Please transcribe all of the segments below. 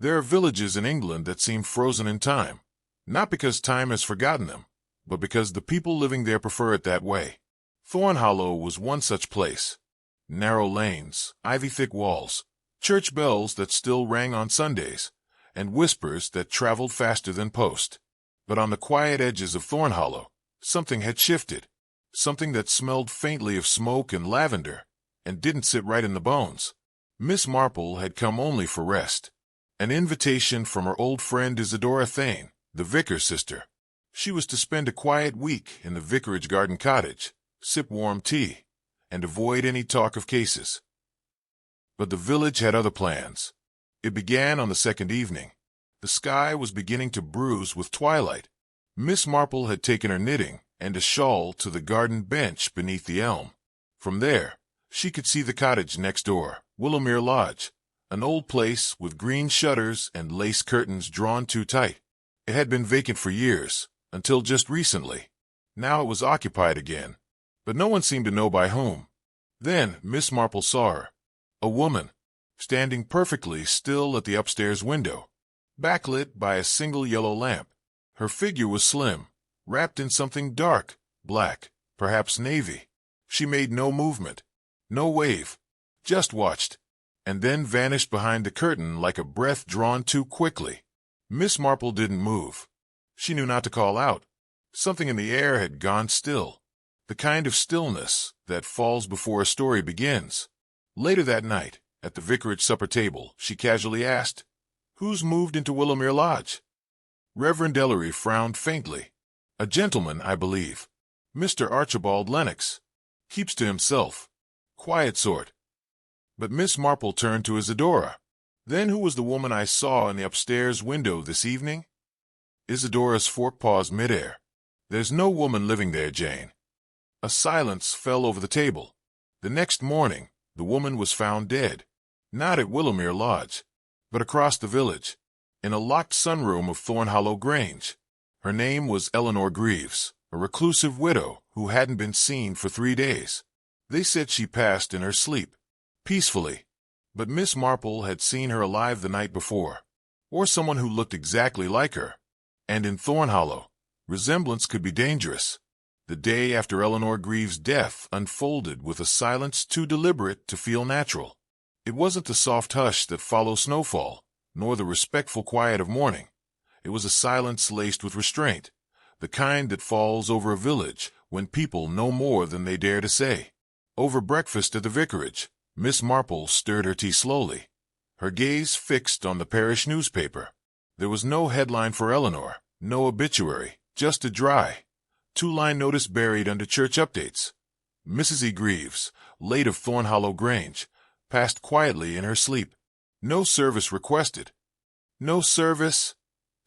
There are villages in England that seem frozen in time, not because time has forgotten them, but because the people living there prefer it that way. Thornhollow was one such place. Narrow lanes, ivy-thick walls, church bells that still rang on Sundays, and whispers that traveled faster than post. But on the quiet edges of Thornhollow, something had shifted, something that smelled faintly of smoke and lavender, and didn't sit right in the bones. Miss Marple had come only for rest. An invitation from her old friend Isadora Thane, the vicar's sister. She was to spend a quiet week in the vicarage garden cottage, sip warm tea, and avoid any talk of cases. But the village had other plans. It began on the second evening. The sky was beginning to bruise with twilight. Miss Marple had taken her knitting and a shawl to the garden bench beneath the elm. From there, she could see the cottage next door, Willowmere Lodge, an old place with green shutters and lace curtains drawn too tight. It had been vacant for years, until just recently. Now it was occupied again, but no one seemed to know by whom. Then Miss Marple saw her, a woman, standing perfectly still at the upstairs window, backlit by a single yellow lamp. Her figure was slim, wrapped in something dark, black, perhaps navy. She made no movement, no wave, just watched, and then vanished behind the curtain like a breath drawn too quickly. Miss Marple didn't move. She knew not to call out. Something in the air had gone still, the kind of stillness that falls before a story begins. Later that night, at the vicarage supper table, she casually asked, "Who's moved into Willowmere Lodge?" Reverend Ellery frowned faintly. "A gentleman, I believe. Mr. Archibald Lennox. Keeps to himself. Quiet sort." But Miss Marple turned to Isadora. "Then who was the woman I saw in the upstairs window this evening?" Isadora's fork paused midair. "There's no woman living there, Jane." A silence fell over the table. The next morning, the woman was found dead. Not at Willowmere Lodge, but across the village, in a locked sunroom of Thornhollow Grange. Her name was Eleanor Greaves, a reclusive widow who hadn't been seen for 3 days. They said she passed in her sleep, peacefully, but Miss Marple had seen her alive the night before, or someone who looked exactly like her. And in Thornhollow, resemblance could be dangerous. The day after Eleanor Greaves' death unfolded with a silence too deliberate to feel natural. It wasn't the soft hush that follows snowfall, nor the respectful quiet of morning. It was a silence laced with restraint, the kind that falls over a village when people know more than they dare to say. Over breakfast at the vicarage, Miss Marple stirred her tea slowly, her gaze fixed on the parish newspaper. There was no headline for Eleanor, no obituary, just a dry, 2-line notice buried under church updates. Mrs. E. Greaves, late of Thornhollow Grange, passed quietly in her sleep. No service requested. No service,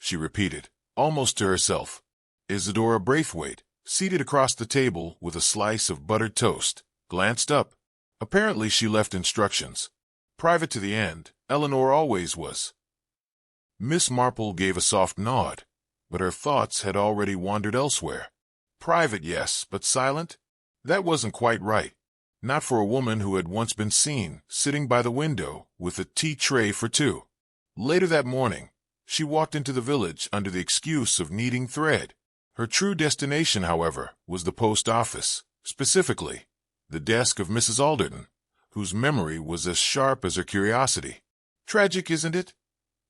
she repeated, almost to herself. Isadora Braithwaite, seated across the table with a slice of buttered toast, glanced up. Apparently she left instructions. Private to the end, Eleanor always was. Miss Marple gave a soft nod, but her thoughts had already wandered elsewhere. Private, yes, but silent? That wasn't quite right. Not for a woman who had once been seen sitting by the window with a tea tray for 2. Later that morning, she walked into the village under the excuse of needing thread. Her true destination, however, was the post office, specifically the desk of Mrs. Alderton, whose memory was as sharp as her curiosity. "Tragic, isn't it?"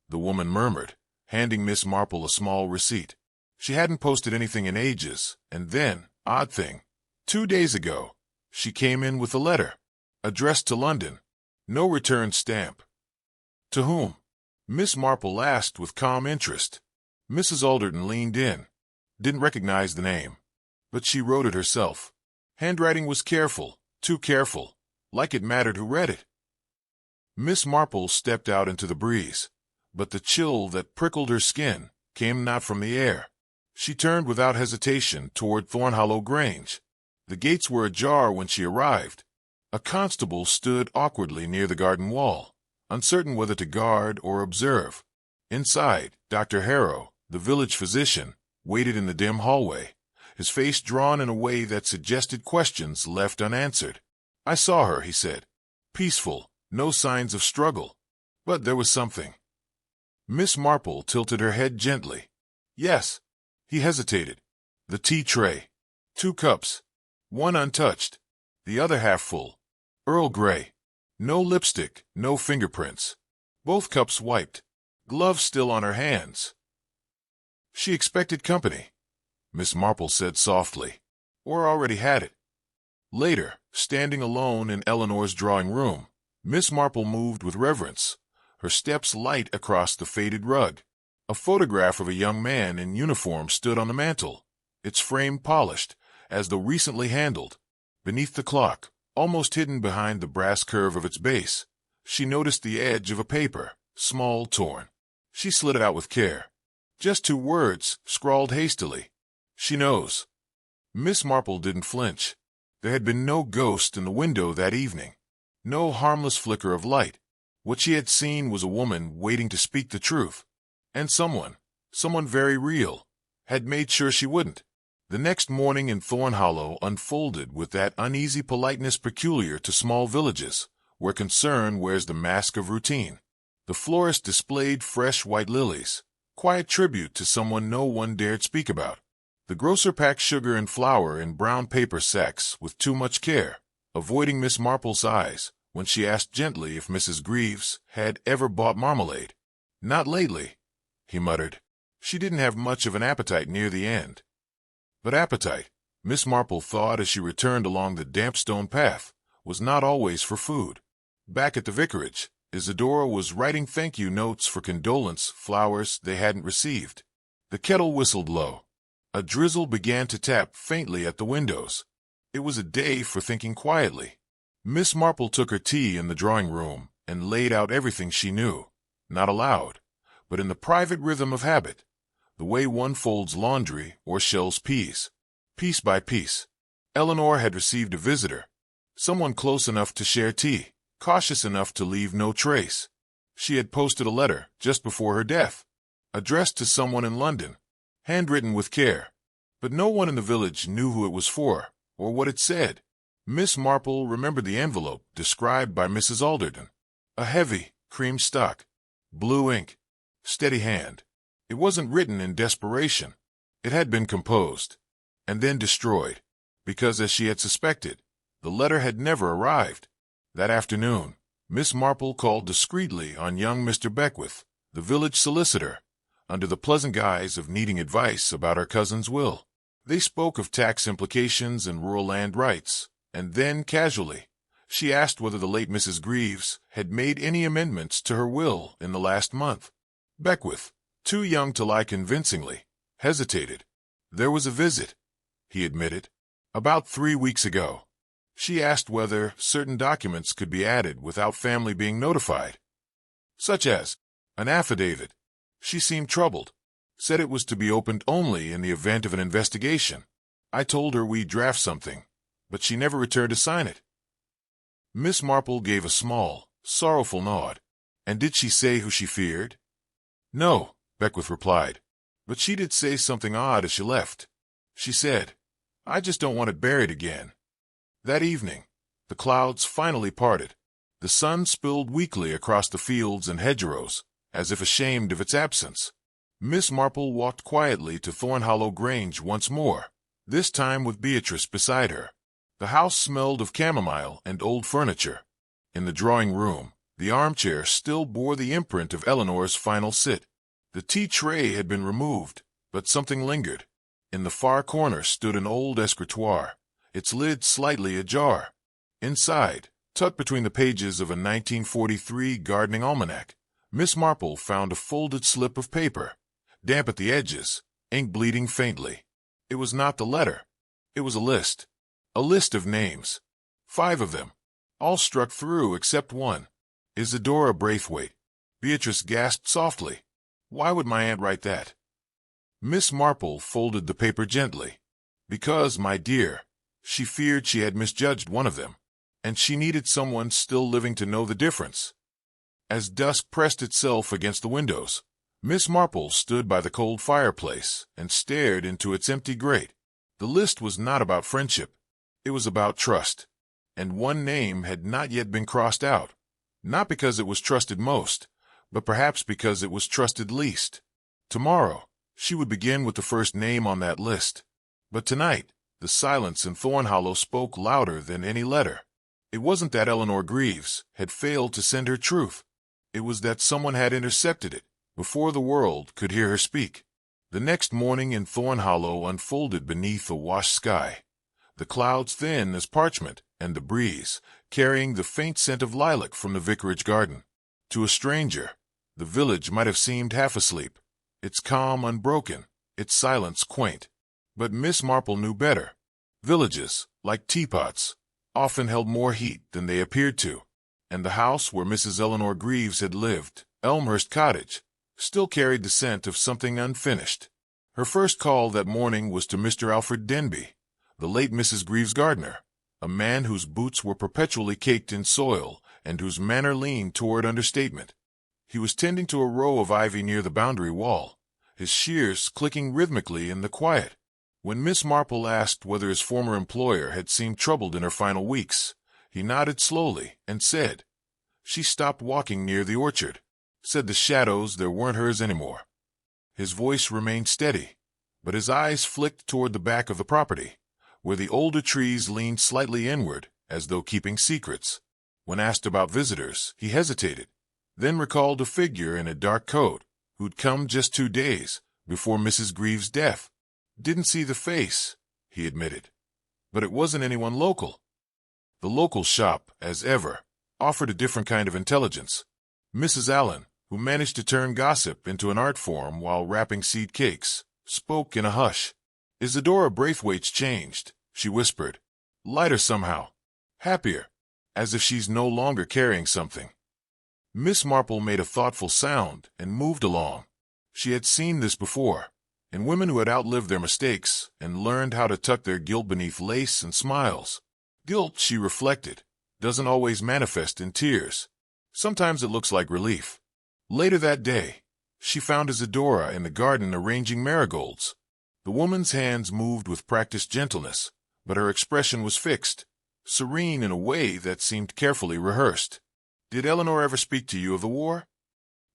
the woman murmured, handing Miss Marple a small receipt. She hadn't posted anything in ages, and then, odd thing, 2 days ago, she came in with a letter, addressed to London. No return stamp. To whom? Miss Marple asked with calm interest. Mrs. Alderton leaned in. Didn't recognize the name, but she wrote it herself. Handwriting was careful, too careful, like it mattered who read it. Miss Marple stepped out into the breeze, but the chill that prickled her skin came not from the air. She turned without hesitation toward Thornhollow Grange. The gates were ajar when she arrived. A constable stood awkwardly near the garden wall, uncertain whether to guard or observe. Inside, Dr. Harrow, the village physician, waited in the dim hallway, his face drawn in a way that suggested questions left unanswered. "I saw her," he said. "Peaceful, no signs of struggle. But there was something." Miss Marple tilted her head gently. Yes. He hesitated. The tea tray. 2 cups. One untouched. The other half full. Earl Grey. No lipstick, no fingerprints. Both cups wiped. Gloves still on her hands. She expected company, Miss Marple said softly, or already had it. Later, standing alone in Eleanor's drawing room, Miss Marple moved with reverence, her steps light across the faded rug. A photograph of a young man in uniform stood on the mantel, its frame polished, as though recently handled. Beneath the clock, almost hidden behind the brass curve of its base, she noticed the edge of a paper, small, torn. She slid it out with care. Just 2 words, scrawled hastily. She knows. Miss Marple didn't flinch. There had been no ghost in the window that evening. No harmless flicker of light. What she had seen was a woman waiting to speak the truth. And someone very real, had made sure she wouldn't. The next morning in Thorn Hollow unfolded with that uneasy politeness peculiar to small villages, where concern wears the mask of routine. The florist displayed fresh white lilies, quiet tribute to someone no one dared speak about. The grocer packed sugar and flour in brown paper sacks with too much care, avoiding Miss Marple's eyes when she asked gently if Mrs. Greaves had ever bought marmalade. Not lately, he muttered. She didn't have much of an appetite near the end. But appetite, Miss Marple thought as she returned along the damp stone path, was not always for food. Back at the vicarage, Isadora was writing thank-you notes for condolence flowers they hadn't received. The kettle whistled low. A drizzle began to tap faintly at the windows. It was a day for thinking quietly. Miss Marple took her tea in the drawing-room and laid out everything she knew, not aloud, but in the private rhythm of habit, the way one folds laundry or shells peas. Piece by piece. Eleanor had received a visitor, someone close enough to share tea, cautious enough to leave no trace. She had posted a letter just before her death, addressed to someone in London, handwritten with care, but no one in the village knew who it was for or what it said. Miss Marple remembered the envelope described by Mrs. Alderton. A heavy, cream stock, blue ink, steady hand. It wasn't written in desperation. It had been composed, and then destroyed, because, as she had suspected, the letter had never arrived. That afternoon, Miss Marple called discreetly on young Mr. Beckwith, the village solicitor, under the pleasant guise of needing advice about her cousin's will. They spoke of tax implications and rural land rights, and then, casually, she asked whether the late Mrs. Greaves had made any amendments to her will in the last month. Beckwith, too young to lie convincingly, hesitated. There was a visit, he admitted, about 3 weeks ago. She asked whether certain documents could be added without family being notified, such as an affidavit. She seemed troubled, said it was to be opened only in the event of an investigation. I told her we'd draft something, but she never returned to sign it. Miss Marple gave a small, sorrowful nod. And did she say who she feared? No, Beckwith replied, but she did say something odd as she left. She said, I just don't want it buried again. That evening, the clouds finally parted. The sun spilled weakly across the fields and hedgerows, as if ashamed of its absence. Miss Marple walked quietly to Thornhollow Grange once more, this time with Beatrice beside her. The house smelled of chamomile and old furniture. In the drawing-room, the armchair still bore the imprint of Eleanor's final sit. The tea tray had been removed, but something lingered. In the far corner stood an old escritoire, its lid slightly ajar. Inside, tucked between the pages of a 1943 gardening almanac, Miss Marple found a folded slip of paper, damp at the edges, ink bleeding faintly. It was not the letter. It was a list of names. 5 of them, all struck through except one. Isadora Braithwaite. Beatrice gasped softly. Why would my aunt write that? Miss Marple folded the paper gently. Because, my dear, she feared she had misjudged one of them, and she needed someone still living to know the difference. As dusk pressed itself against the windows, Miss Marple stood by the cold fireplace and stared into its empty grate. The list was not about friendship. It was about trust, and one name had not yet been crossed out, not because it was trusted most, but perhaps because it was trusted least. Tomorrow, she would begin with the first name on that list. But tonight, the silence in Thornhollow spoke louder than any letter. It wasn't that Eleanor Greaves had failed to send her truth. It was that someone had intercepted it before the world could hear her speak. The next morning in Thornhollow unfolded beneath a washed sky, the clouds thin as parchment, and the breeze carrying the faint scent of lilac from the vicarage garden. To a stranger, the village might have seemed half asleep, its calm unbroken, its silence quaint. But Miss Marple knew better. Villages, like teapots, often held more heat than they appeared to, and the house where Mrs. Eleanor Greaves had lived, Elmhurst Cottage, still carried the scent of something unfinished. Her first call that morning was to Mr. Alfred Denby, the late Mrs. Greaves' gardener, a man whose boots were perpetually caked in soil and whose manner leaned toward understatement. He was tending to a row of ivy near the boundary wall, his shears clicking rhythmically in the quiet. When Miss Marple asked whether his former employer had seemed troubled in her final weeks, he nodded slowly and said, "She stopped walking near the orchard. Said the shadows there weren't hers anymore." His voice remained steady, but his eyes flicked toward the back of the property, where the older trees leaned slightly inward, as though keeping secrets. When asked about visitors, he hesitated, then recalled a figure in a dark coat, who'd come just 2 days before Mrs. Greaves' death. "Didn't see the face," he admitted, "but it wasn't anyone local." The local shop, as ever, offered a different kind of intelligence. Mrs. Allen, who managed to turn gossip into an art form while wrapping seed cakes, spoke in a hush. "Isadora Braithwaite's changed," she whispered. "Lighter somehow. Happier. As if she's no longer carrying something." Miss Marple made a thoughtful sound and moved along. She had seen this before, in women who had outlived their mistakes and learned how to tuck their guilt beneath lace and smiles. Guilt, she reflected, doesn't always manifest in tears. Sometimes it looks like relief. Later that day, she found Isadora in the garden arranging marigolds. The woman's hands moved with practiced gentleness, but her expression was fixed, serene in a way that seemed carefully rehearsed. "Did Eleanor ever speak to you of the war?"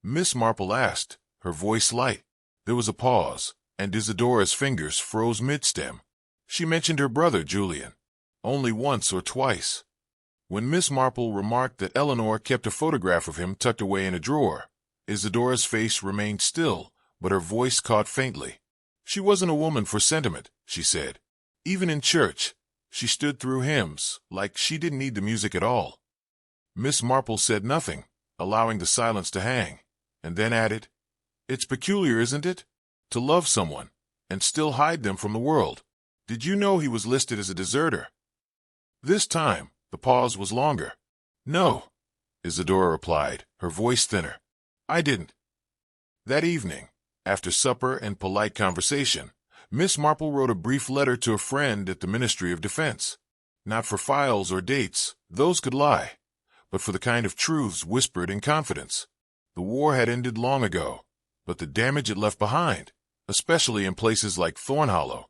Miss Marple asked, her voice light. There was a pause, and Isadora's fingers froze mid-stem. She mentioned her brother, Julian, only once or twice. When Miss Marple remarked that Eleanor kept a photograph of him tucked away in a drawer, Isadora's face remained still, but her voice caught faintly. "She wasn't a woman for sentiment," she said. "Even in church, she stood through hymns, like she didn't need the music at all." Miss Marple said nothing, allowing the silence to hang, and then added, "It's peculiar, isn't it? To love someone, and still hide them from the world. Did you know he was listed as a deserter?" This time, the pause was longer. "No," Isadora replied, her voice thinner. "I didn't." That evening, after supper and polite conversation, Miss Marple wrote a brief letter to a friend at the Ministry of Defense. Not for files or dates, those could lie, but for the kind of truths whispered in confidence. The war had ended long ago, but the damage it left behind, especially in places like Thornhollow,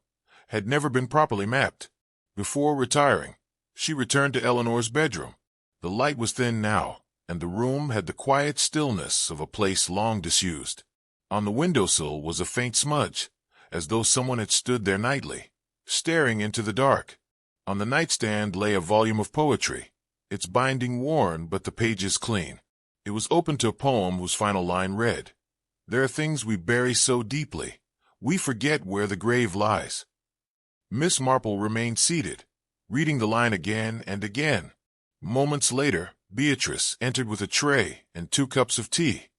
had never been properly mapped. Before retiring, she returned to Eleanor's bedroom. The light was thin now, and the room had the quiet stillness of a place long disused. On the windowsill was a faint smudge, as though someone had stood there nightly, staring into the dark. On the nightstand lay a volume of poetry, its binding worn but the pages clean. It was open to a poem whose final line read, "There are things we bury so deeply, we forget where the grave lies." Miss Marple remained seated, reading the line again and again. Moments later, Beatrice entered with a tray and 2 cups of tea,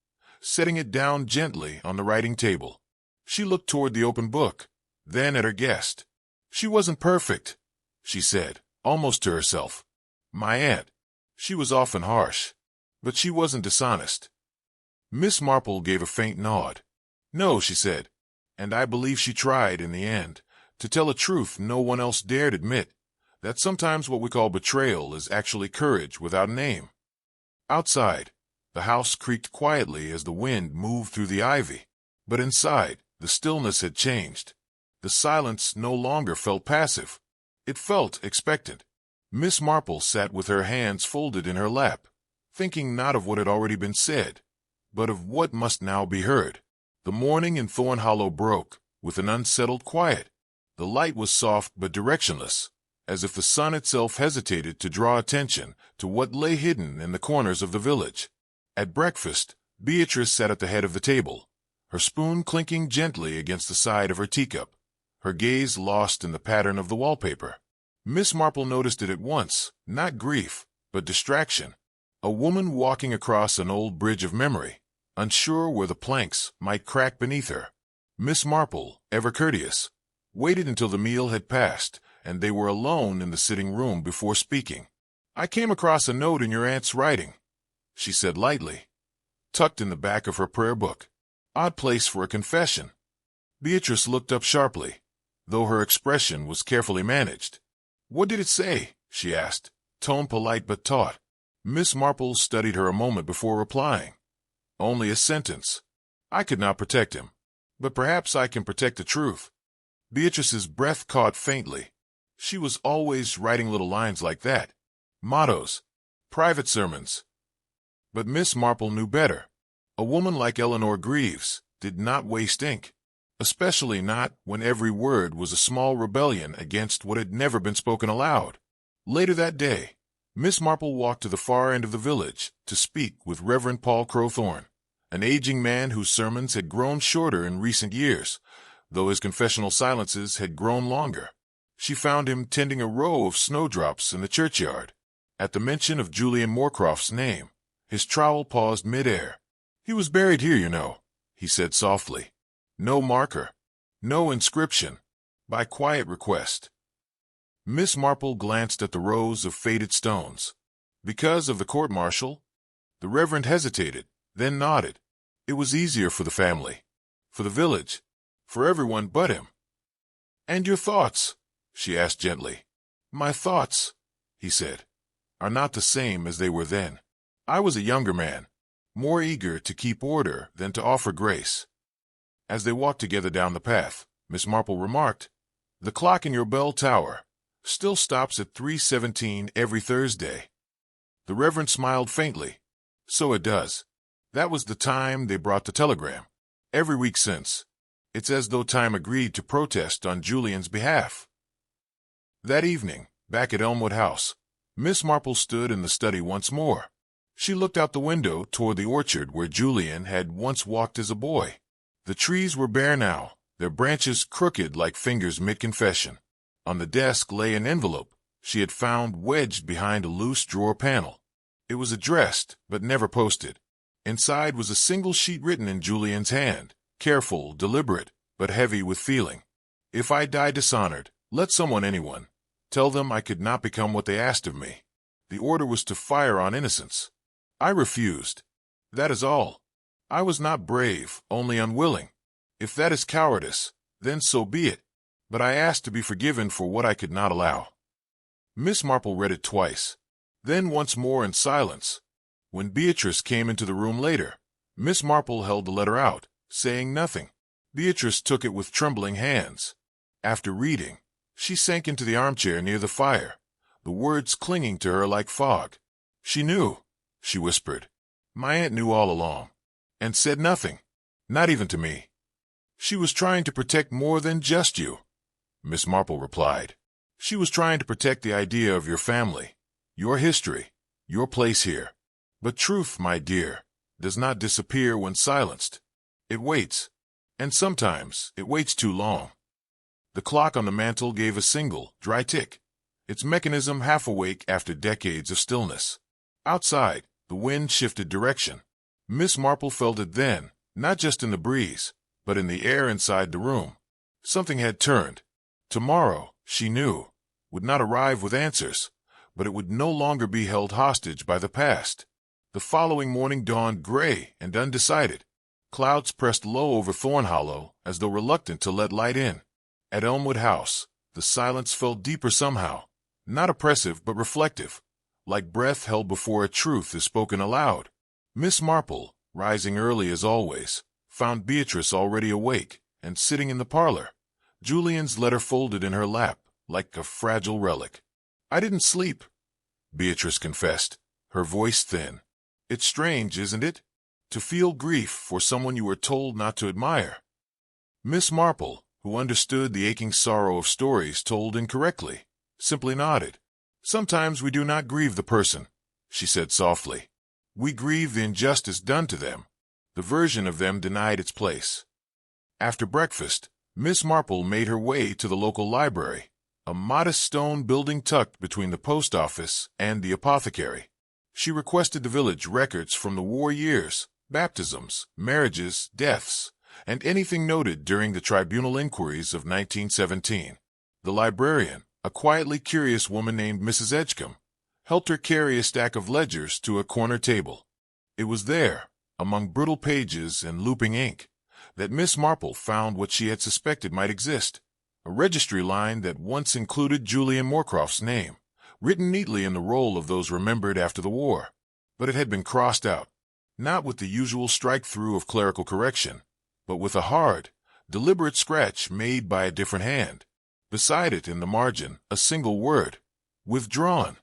setting it down gently on the writing table. She looked toward the open book, then at her guest. "She wasn't perfect," she said, almost to herself. "My aunt. She was often harsh, but she wasn't dishonest." Miss Marple gave a faint nod. "No," she said, "and I believe she tried, in the end, to tell a truth no one else dared admit, that sometimes what we call betrayal is actually courage without a name." Outside, the house creaked quietly as the wind moved through the ivy, but inside, the stillness had changed. The silence no longer felt passive. It felt expectant. Miss Marple sat with her hands folded in her lap, thinking not of what had already been said, but of what must now be heard. The morning in Thorn Hollow broke, with an unsettled quiet. The light was soft but directionless, as if the sun itself hesitated to draw attention to what lay hidden in the corners of the village. At breakfast, Beatrice sat at the head of the table, her spoon clinking gently against the side of her teacup, her gaze lost in the pattern of the wallpaper. Miss Marple noticed it at once, not grief, but distraction. A woman walking across an old bridge of memory, unsure where the planks might crack beneath her. Miss Marple, ever courteous, waited until the meal had passed, and they were alone in the sitting room before speaking. "I came across a note in your aunt's writing," she said lightly, tucked in the back of her prayer book. "Odd place for a confession." Beatrice looked up sharply, though her expression was carefully managed. "What did it say?" she asked, tone polite but taut. Miss Marple studied her a moment before replying. "Only a sentence. I could not protect him, but perhaps I can protect the truth." Beatrice's breath caught faintly. She was always writing little lines like that. Mottos. Private sermons. But Miss Marple knew better. A woman like Eleanor Greaves did not waste ink, especially not when every word was a small rebellion against what had never been spoken aloud. Later that day, Miss Marple walked to the far end of the village to speak with Reverend Paul Crowthorne, an aging man whose sermons had grown shorter in recent years, though his confessional silences had grown longer. She found him tending a row of snowdrops in the churchyard. At the mention of Julian Moorcroft's name, his trowel paused mid-air. "He was buried here, you know," he said softly. "No marker, no inscription, by quiet request." Miss Marple glanced at the rows of faded stones. "Because of the court-martial?" The Reverend hesitated, then nodded. "It was easier for the family, for the village, for everyone but him." "And your thoughts?" she asked gently. "My thoughts," he said, "are not the same as they were then. I was a younger man, more eager to keep order than to offer grace." As they walked together down the path, Miss Marple remarked, "The clock in your bell tower still stops at 3:17 every Thursday." The Reverend smiled faintly. "So it does. That was the time they brought the telegram. Every week since. It's as though time agreed to protest on Julian's behalf." That evening, back at Elmwood House, Miss Marple stood in the study once more. She looked out the window toward the orchard where Julian had once walked as a boy. The trees were bare now, their branches crooked like fingers mid-confession. On the desk lay an envelope she had found wedged behind a loose drawer panel. It was addressed, but never posted. Inside was a single sheet written in Julian's hand, careful, deliberate, but heavy with feeling. "If I die dishonored, let anyone, tell them I could not become what they asked of me." The order was to fire on innocence. I refused. That is all. I was not brave, only unwilling. If that is cowardice, then so be it. But I asked to be forgiven for what I could not allow. Miss Marple read it twice, then once more in silence. When Beatrice came into the room later, Miss Marple held the letter out, saying nothing. Beatrice took it with trembling hands. After reading, she sank into the armchair near the fire, the words clinging to her like fog. "She knew," she whispered. "My aunt knew all along, and said nothing, not even to me." "She was trying to protect more than just you," Miss Marple replied. "She was trying to protect the idea of your family, your history, your place here. But truth, my dear, does not disappear when silenced. It waits, and sometimes it waits too long." The clock on the mantel gave a single, dry tick, its mechanism half awake after decades of stillness. Outside, the wind shifted direction. Miss Marple felt it then, not just in the breeze, but in the air inside the room. Something had turned. Tomorrow, she knew, would not arrive with answers, but it would no longer be held hostage by the past. The following morning dawned gray and undecided. Clouds pressed low over Thorn Hollow as though reluctant to let light in. At Elmwood House, the silence felt deeper somehow, not oppressive but reflective, like breath held before a truth is spoken aloud. Miss Marple, rising early as always, found Beatrice already awake and sitting in the parlor, Julian's letter folded in her lap like a fragile relic. "I didn't sleep," Beatrice confessed, her voice thin. "It's strange, isn't it? To feel grief for someone you were told not to admire. Miss Marple, who understood the aching sorrow of stories told incorrectly, simply nodded. "Sometimes we do not grieve the person," she said softly. "We grieve the injustice done to them, the version of them denied its place." After breakfast, Miss Marple made her way to the local library, a modest stone building tucked between the post office and the apothecary. She requested the village records from the war years, baptisms, marriages, deaths, and anything noted during the tribunal inquiries of 1917. The librarian, a quietly curious woman named Mrs. Edgecombe, helped her carry a stack of ledgers to a corner table. It was there, among brittle pages and looping ink, that Miss Marple found what she had suspected might exist, a registry line that once included Julian Moorcroft's name, written neatly in the roll of those remembered after the war. But it had been crossed out, not with the usual strike-through of clerical correction, but with a hard, deliberate scratch made by a different hand. Beside it in the margin, a single word, "Withdrawn."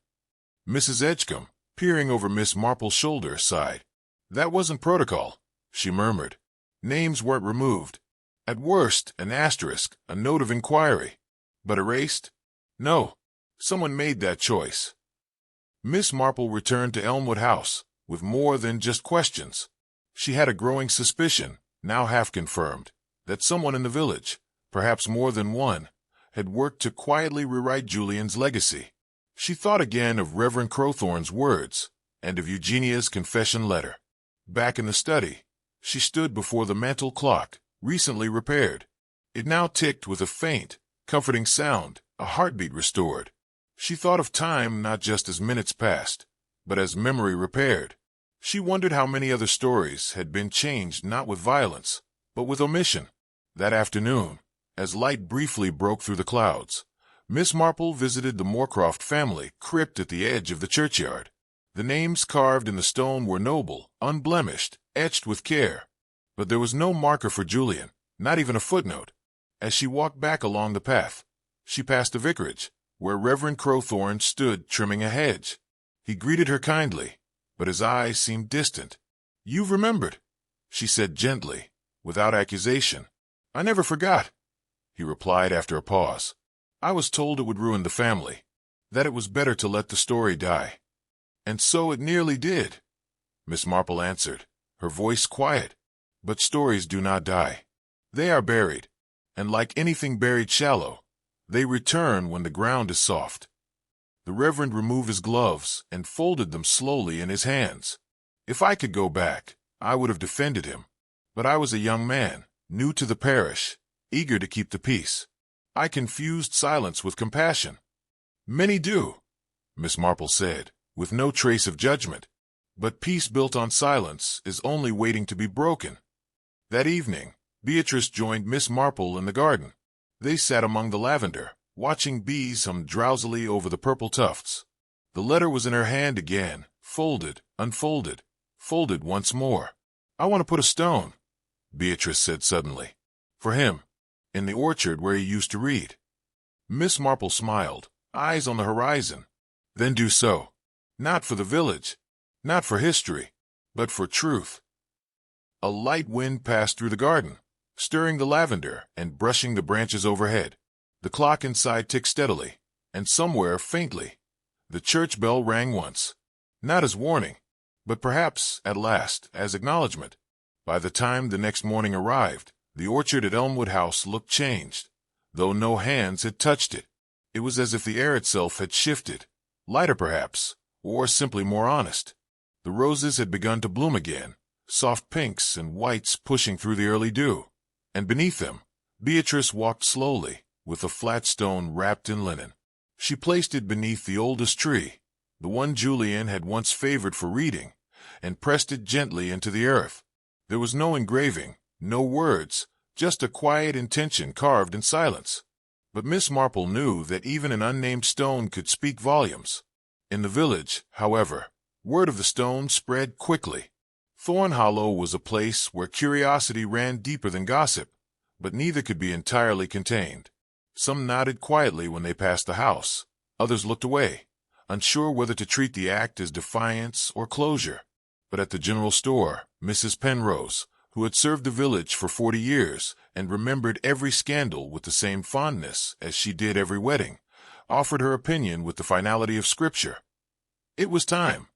Mrs. Edgecombe, peering over Miss Marple's shoulder, sighed. "That wasn't protocol," she murmured. "Names weren't removed. At worst, an asterisk, a note of inquiry. But erased? No. Someone made that choice." Miss Marple returned to Elmwood House with more than just questions. She had a growing suspicion, now half confirmed, that someone in the village, perhaps more than one, had worked to quietly rewrite Julian's legacy. She thought again of Reverend Crowthorne's words and of Eugenia's confession letter. Back in the study, she stood before the mantel clock, recently repaired. It now ticked with a faint, comforting sound, a heartbeat restored. She thought of time not just as minutes passed, but as memory repaired. She wondered how many other stories had been changed not with violence, but with omission. That afternoon, as light briefly broke through the clouds, Miss Marple visited the Moorcroft family crypt at the edge of the churchyard. The names carved in the stone were noble, unblemished, etched with care. But there was no marker for Julian, not even a footnote. As she walked back along the path, she passed the vicarage, where Reverend Crowthorne stood trimming a hedge. He greeted her kindly, but his eyes seemed distant. "You've remembered," she said gently, without accusation. "I never forgot," he replied after a pause. "I was told it would ruin the family, that it was better to let the story die." "And so it nearly did," Miss Marple answered, her voice quiet. "But stories do not die. They are buried, and like anything buried shallow, they return when the ground is soft." The Reverend removed his gloves and folded them slowly in his hands. "If I could go back, I would have defended him. But I was a young man, new to the parish, eager to keep the peace. I confused silence with compassion." "Many do," Miss Marple said, with no trace of judgment. "But peace built on silence is only waiting to be broken." That evening, Beatrice joined Miss Marple in the garden. They sat among the lavender, watching bees hum drowsily over the purple tufts. The letter was in her hand again, folded, unfolded, folded once more. "I want to put a stone," Beatrice said suddenly. "For him, in the orchard where he used to read." Miss Marple smiled, eyes on the horizon. "Then do so. Not for the village, not for history, but for truth." A light wind passed through the garden, stirring the lavender and brushing the branches overhead. The clock inside ticked steadily, and somewhere, faintly, the church bell rang once, not as warning, but perhaps, at last, as acknowledgment. By the time the next morning arrived, the orchard at Elmwood House looked changed, though no hands had touched it. It was as if the air itself had shifted, lighter perhaps, or simply more honest. The roses had begun to bloom again, soft pinks and whites pushing through the early dew, and beneath them, Beatrice walked slowly, with a flat stone wrapped in linen. She placed it beneath the oldest tree, the one Julian had once favored for reading, and pressed it gently into the earth. There was no engraving, no words, just a quiet intention carved in silence. But Miss Marple knew that even an unnamed stone could speak volumes. In the village, however, word of the stone spread quickly. Thorn Hollow was a place where curiosity ran deeper than gossip, but neither could be entirely contained. Some nodded quietly when they passed the house. Others looked away, unsure whether to treat the act as defiance or closure. But at the general store, Mrs. Penrose, who had served the village for 40 years and remembered every scandal with the same fondness as she did every wedding, offered her opinion with the finality of Scripture. "It was time,"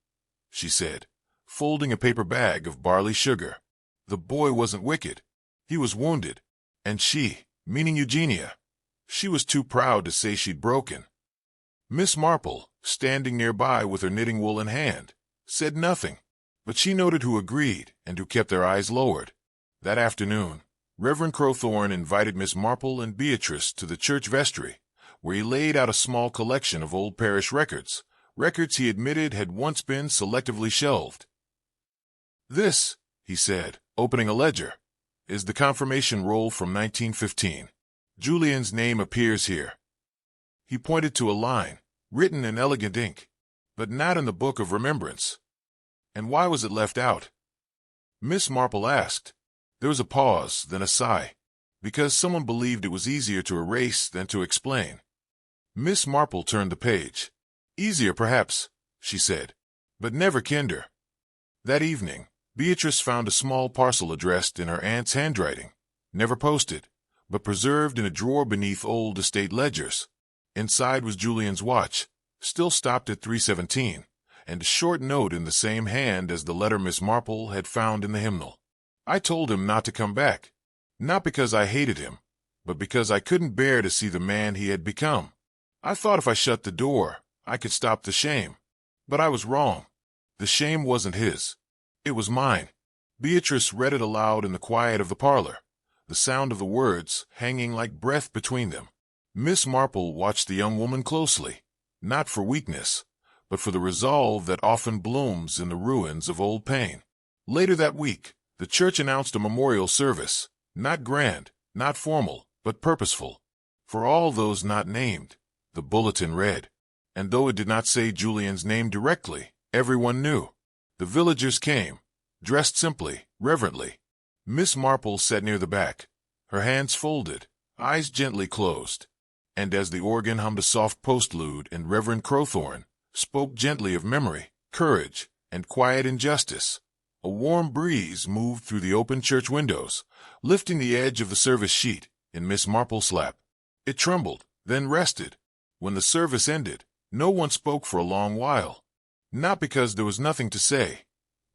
she said, folding a paper bag of barley sugar. "The boy wasn't wicked. He was wounded. And she, meaning Eugenia, she was too proud to say she'd broken." Miss Marple, standing nearby with her knitting wool in hand, said nothing, but she noted who agreed and who kept their eyes lowered. That afternoon, Reverend Crowthorne invited Miss Marple and Beatrice to the church vestry, where he laid out a small collection of old parish records he admitted had once been selectively shelved. "This," he said, opening a ledger, "is the confirmation roll from 1915. Julian's name appears here." He pointed to a line, written in elegant ink, but not in the book of remembrance. "And why was it left out?" Miss Marple asked. There was a pause, then a sigh, because someone believed it was easier to erase than to explain. Miss Marple turned the page. "Easier, perhaps," she said, "but never kinder." That evening, Beatrice found a small parcel addressed in her aunt's handwriting, never posted, but preserved in a drawer beneath old estate ledgers. Inside was Julian's watch, still stopped at 3:17, and a short note in the same hand as the letter Miss Marple had found in the hymnal. "I told him not to come back, not because I hated him, but because I couldn't bear to see the man he had become. I thought if I shut the door, I could stop the shame. But I was wrong. The shame wasn't his. It was mine." Beatrice read it aloud in the quiet of the parlor, the sound of the words hanging like breath between them. Miss Marple watched the young woman closely, not for weakness, but for the resolve that often blooms in the ruins of old pain. Later that week, the church announced a memorial service, not grand, not formal, but purposeful. For all those not named, the bulletin read. And though it did not say Julian's name directly, everyone knew. The villagers came, dressed simply, reverently. Miss Marple sat near the back, her hands folded, eyes gently closed. And as the organ hummed a soft postlude and Reverend Crowthorne spoke gently of memory, courage, and quiet injustice, a warm breeze moved through the open church windows, lifting the edge of the service sheet in Miss Marple's lap. It trembled, then rested. When the service ended, no one spoke for a long while, not because there was nothing to say,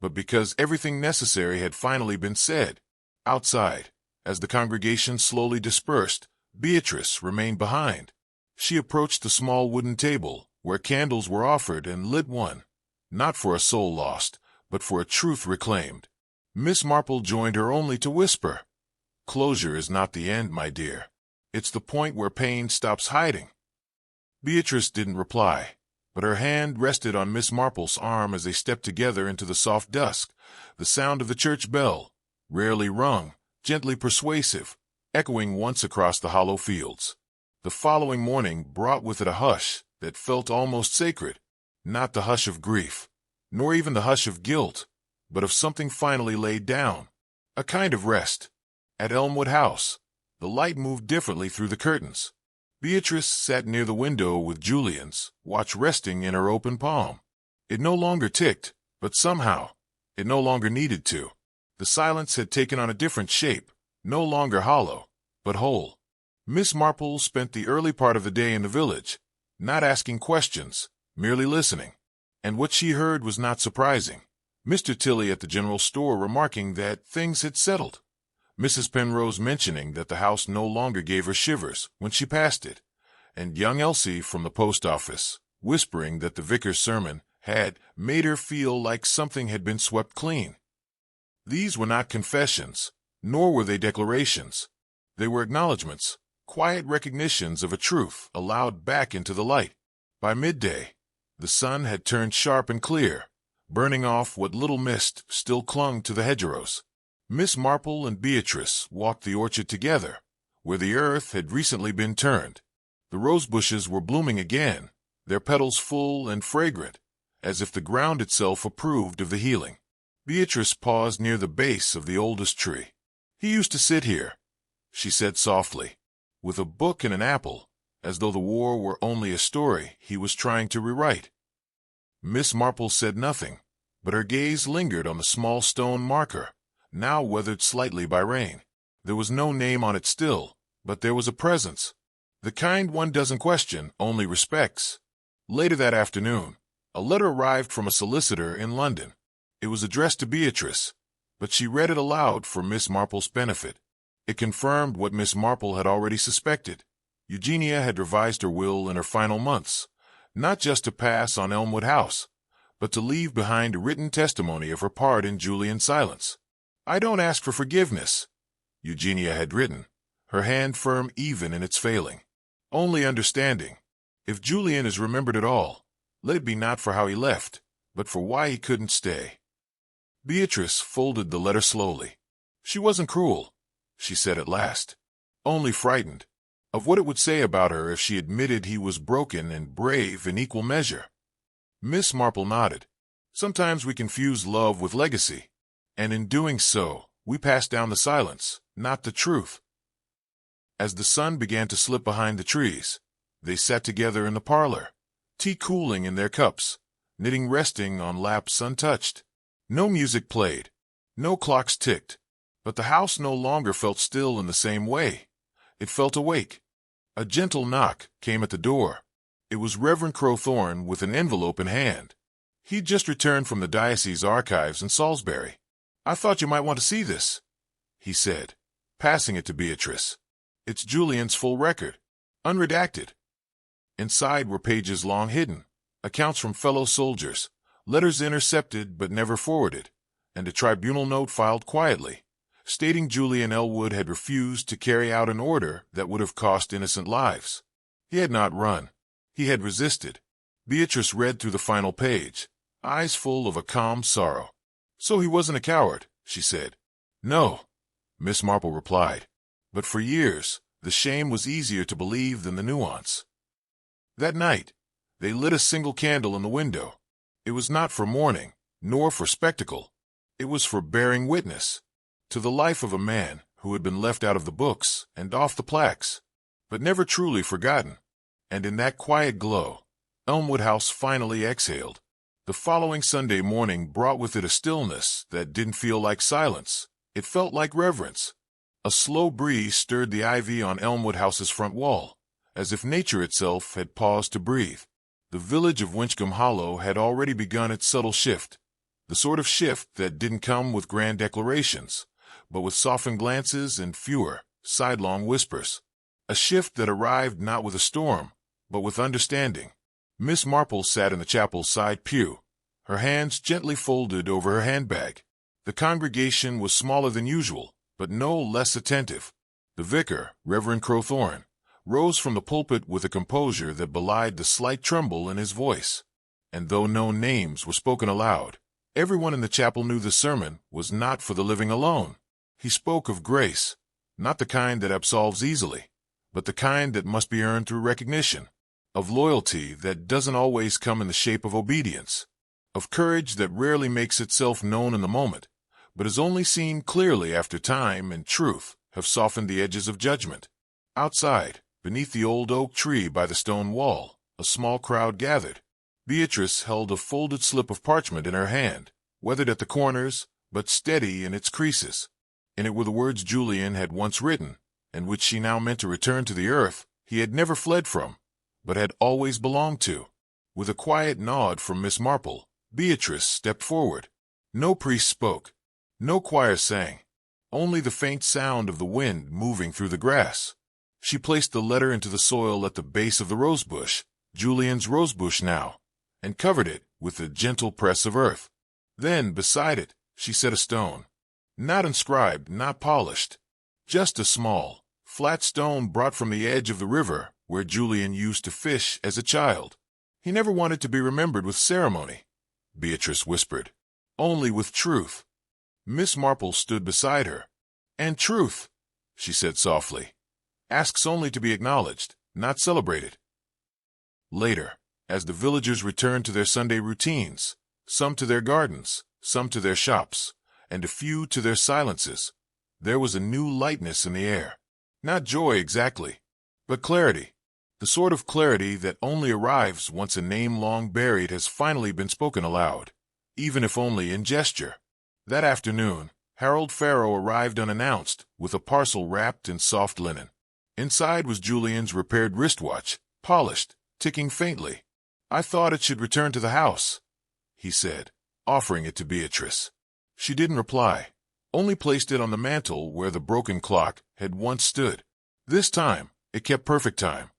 but because everything necessary had finally been said. Outside, as the congregation slowly dispersed, Beatrice remained behind. She approached the small wooden table where candles were offered and lit one, not for a soul lost, but for a truth reclaimed. Miss Marple joined her only to whisper, "Closure is not the end, my dear. It's the point where pain stops hiding." Beatrice didn't reply, but her hand rested on Miss Marple's arm as they stepped together into the soft dusk, the sound of the church bell, rarely rung, gently persuasive, echoing once across the hollow fields. The following morning brought with it a hush that felt almost sacred, not the hush of grief, nor even the hush of guilt, but of something finally laid down, a kind of rest. At Elmwood House, the light moved differently through the curtains. Beatrice sat near the window with Julian's watch resting in her open palm. It no longer ticked, but somehow, it no longer needed to. The silence had taken on a different shape, no longer hollow, but whole. Miss Marple spent the early part of the day in the village, not asking questions, merely listening. And what she heard was not surprising. Mr. Tilley at the general store remarking that things had settled. Mrs. Penrose mentioning that the house no longer gave her shivers when she passed it, and young Elsie from the post office, whispering that the vicar's sermon had made her feel like something had been swept clean. These were not confessions, nor were they declarations. They were acknowledgments, quiet recognitions of a truth allowed back into the light. By midday, the sun had turned sharp and clear, burning off what little mist still clung to the hedgerows. Miss Marple and Beatrice walked the orchard together, where the earth had recently been turned. The rose bushes were blooming again, their petals full and fragrant, as if the ground itself approved of the healing. Beatrice paused near the base of the oldest tree. "He used to sit here," she said softly, "with a book and an apple, as though the war were only a story he was trying to rewrite." Miss Marple said nothing, but her gaze lingered on the small stone marker, now weathered slightly by rain. There was no name on it still, but there was a presence. The kind one doesn't question, only respects. Later that afternoon, a letter arrived from a solicitor in London. It was addressed to Beatrice, but she read it aloud for Miss Marple's benefit. It confirmed what Miss Marple had already suspected. Eugenia had revised her will in her final months, not just to pass on Elmwood House, but to leave behind a written testimony of her part in Julian's silence. "I don't ask for forgiveness," Eugenia had written, her hand firm even in its failing. "Only understanding. If Julian is remembered at all, let it be not for how he left, but for why he couldn't stay." Beatrice folded the letter slowly. She wasn't cruel, she said at last, only frightened of what it would say about her if she admitted he was broken and brave in equal measure. Miss Marple nodded. "Sometimes we confuse love with legacy, and in doing so, we pass down the silence, not the truth." As the sun began to slip behind the trees, they sat together in the parlor, tea cooling in their cups, knitting resting on laps untouched. No music played, no clocks ticked, but the house no longer felt still in the same way. It felt awake. A gentle knock came at the door. It was Reverend Crowthorne with an envelope in hand. He'd just returned from the diocese archives in Salisbury. "I thought you might want to see this," he said, passing it to Beatrice. "It's Julian's full record, unredacted." Inside were pages long hidden, accounts from fellow soldiers, letters intercepted but never forwarded, and a tribunal note filed quietly, stating Julian Elwood had refused to carry out an order that would have cost innocent lives. He had not run. He had resisted. Beatrice read through the final page, eyes full of a calm sorrow. "So he wasn't a coward," she said. "No," Miss Marple replied. "But for years, the shame was easier to believe than the nuance." That night, they lit a single candle in the window. It was not for mourning, nor for spectacle. It was for bearing witness to the life of a man who had been left out of the books and off the plaques, but never truly forgotten. And in that quiet glow, Elmwood House finally exhaled. The following Sunday morning brought with it a stillness that didn't feel like silence. It felt like reverence. A slow breeze stirred the ivy on Elmwood House's front wall, as if nature itself had paused to breathe. The village of Winchcombe Hollow had already begun its subtle shift, the sort of shift that didn't come with grand declarations, but with softened glances and fewer, sidelong whispers. A shift that arrived not with a storm, but with understanding. Miss Marple sat in the chapel's side pew, her hands gently folded over her handbag. The congregation was smaller than usual, but no less attentive. The vicar, Reverend Crowthorne, rose from the pulpit with a composure that belied the slight tremble in his voice. And though no names were spoken aloud, everyone in the chapel knew the sermon was not for the living alone. He spoke of grace, not the kind that absolves easily, but the kind that must be earned through recognition, of loyalty that doesn't always come in the shape of obedience, of courage that rarely makes itself known in the moment, but is only seen clearly after time and truth have softened the edges of judgment. Outside, beneath the old oak tree by the stone wall, a small crowd gathered. Beatrice held a folded slip of parchment in her hand, weathered at the corners, but steady in its creases. In it were the words Julian had once written, and which she now meant to return to the earth he had never fled from, but had always belonged to. With a quiet nod from Miss Marple, Beatrice stepped forward. No priest spoke. No choir sang. Only the faint sound of the wind moving through the grass. She placed the letter into the soil at the base of the rosebush, Julian's rosebush now, and covered it with a gentle press of earth. Then, beside it, she set a stone. Not inscribed, not polished. Just a small, flat stone brought from the edge of the river where Julian used to fish as a child. He never wanted to be remembered with ceremony, Beatrice whispered. Only with truth. Miss Marple stood beside her. And truth, she said softly, asks only to be acknowledged, not celebrated. Later, as the villagers returned to their Sunday routines, some to their gardens, some to their shops, and a few to their silences, there was a new lightness in the air. Not joy exactly, but clarity. The sort of clarity that only arrives once a name long buried has finally been spoken aloud, even if only in gesture. That afternoon, Harold Farrow arrived unannounced, with a parcel wrapped in soft linen. Inside was Julian's repaired wristwatch, polished, ticking faintly. "I thought it should return to the house," he said, offering it to Beatrice. She didn't reply, only placed it on the mantel where the broken clock had once stood. This time, it kept perfect time.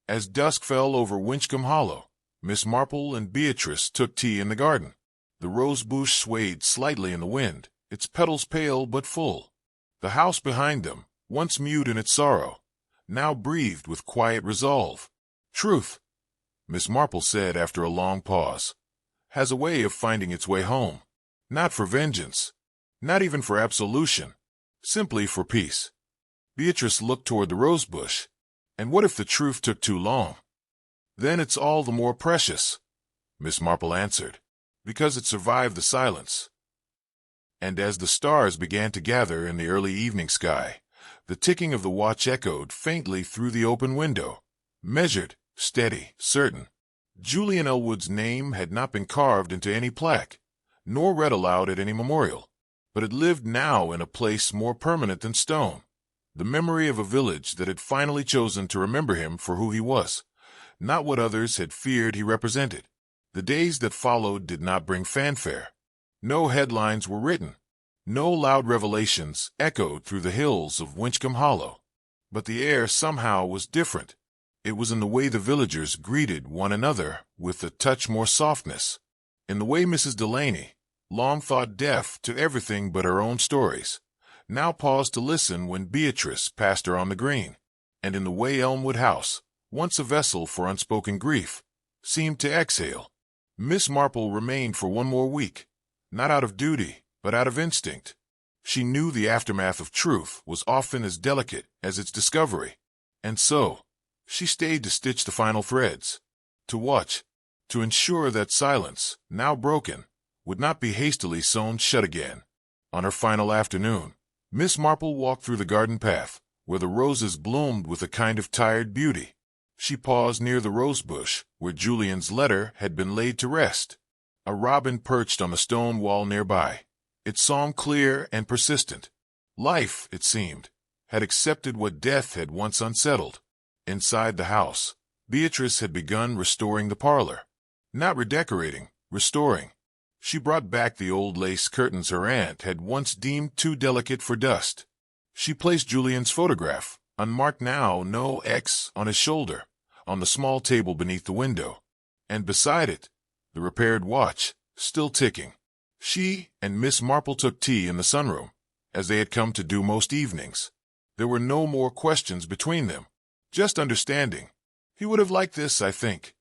As dusk fell over Winchcombe Hollow, Miss Marple and Beatrice took tea in the garden. The rose bush swayed slightly in the wind, its petals pale but full. The house behind them, once mute in its sorrow, now breathed with quiet resolve. "Truth," Miss Marple said after a long pause, "has a way of finding its way home. Not for vengeance, not even for absolution, simply for peace." Beatrice looked toward the rose bush. "And what if the truth took too long?" "Then it's all the more precious," Miss Marple answered, "because it survived the silence." And as the stars began to gather in the early evening sky, the ticking of the watch echoed faintly through the open window, measured, steady, certain. Julian Elwood's name had not been carved into any plaque, nor read aloud at any memorial, but it lived now in a place more permanent than stone, the memory of a village that had finally chosen to remember him for who he was, not what others had feared he represented. The days that followed did not bring fanfare. No headlines were written. No loud revelations echoed through the hills of Winchcombe Hollow. But the air somehow was different. It was in the way the villagers greeted one another with a touch more softness, in the way Mrs. Delaney, long thought deaf to everything but her own stories, now paused to listen when Beatrice passed her on the green, and in the way Elmwood House, once a vessel for unspoken grief, seemed to exhale. Miss Marple remained for one more week, not out of duty, but out of instinct. She knew the aftermath of truth was often as delicate as its discovery, and so she stayed to stitch the final threads, to watch, to ensure that silence, now broken, would not be hastily sewn shut again. On her final afternoon, Miss Marple walked through the garden path, where the roses bloomed with a kind of tired beauty. She paused near the rose bush, where Julian's letter had been laid to rest. A robin perched on the stone wall nearby, its song clear and persistent. Life, it seemed, had accepted what death had once unsettled. Inside the house, Beatrice had begun restoring the parlor. Not redecorating, restoring. She brought back the old lace curtains her aunt had once deemed too delicate for dust. She placed Julian's photograph, unmarked now, no X, on his shoulder, on the small table beneath the window, and beside it, the repaired watch, still ticking. She and Miss Marple took tea in the sunroom, as they had come to do most evenings. There were no more questions between them, just understanding. "He would have liked this, I think,"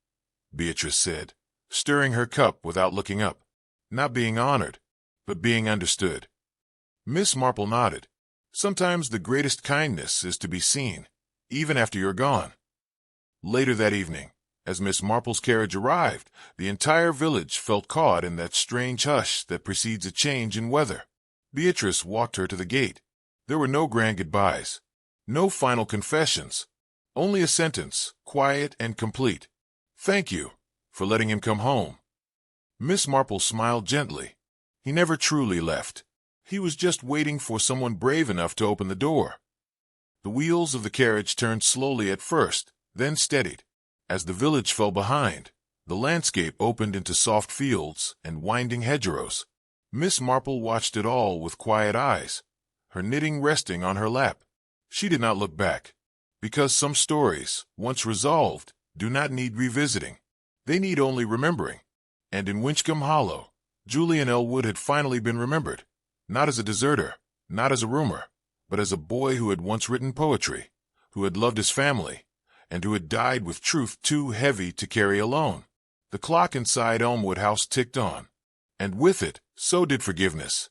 Beatrice said, stirring her cup without looking up. "Not being honored, but being understood." Miss Marple nodded. "Sometimes the greatest kindness is to be seen, even after you're gone." Later that evening, as Miss Marple's carriage arrived, the entire village felt caught in that strange hush that precedes a change in weather. Beatrice walked her to the gate. There were no grand goodbyes, no final confessions, only a sentence, quiet and complete. "Thank you for letting him come home." Miss Marple smiled gently. He never truly left. He was just waiting for someone brave enough to open the door. The wheels of the carriage turned slowly at first, then steadied. As the village fell behind, the landscape opened into soft fields and winding hedgerows. Miss Marple watched it all with quiet eyes, her knitting resting on her lap. She did not look back, because some stories, once resolved, do not need revisiting. They need only remembering. And in Winchcombe Hollow, Julian Elwood had finally been remembered, not as a deserter, not as a rumor, but as a boy who had once written poetry, who had loved his family, and who had died with truth too heavy to carry alone. The clock inside Elmwood House ticked on, and with it, so did forgiveness.